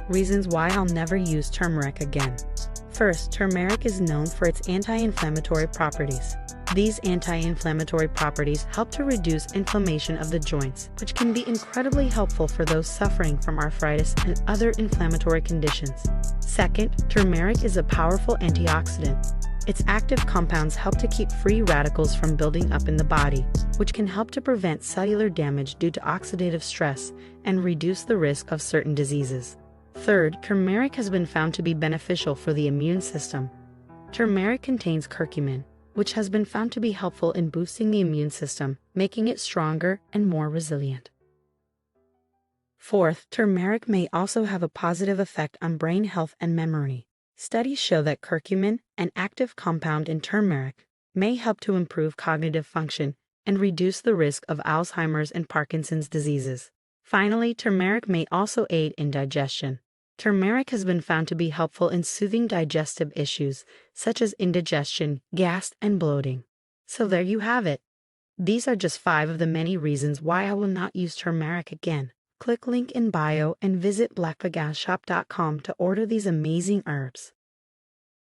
Reasons why I'll never use turmeric again. First, turmeric is known for its anti-inflammatory properties. These anti-inflammatory properties help to reduce inflammation of the joints, which can be incredibly helpful for those suffering from arthritis and other inflammatory conditions. Second, turmeric is a powerful antioxidant. Its active compounds help to keep free radicals from building up in the body, which can help to prevent cellular damage due to oxidative stress and reduce the risk of certain diseases. Third, turmeric has been found to be beneficial for the immune system. Turmeric contains curcumin, which has been found to be helpful in boosting the immune system, making it stronger and more resilient. Fourth, turmeric may also have a positive effect on brain health and memory. Studies show that curcumin, an active compound in turmeric, may help to improve cognitive function and reduce the risk of Alzheimer's and Parkinson's diseases. Finally, turmeric may also aid in digestion. Turmeric has been found to be helpful in soothing digestive issues such as indigestion, gas, and bloating. So there you have it. These are just 5 of the many reasons why I will not use turmeric again. Click link in bio and visit blackveganshop.com to order these amazing herbs.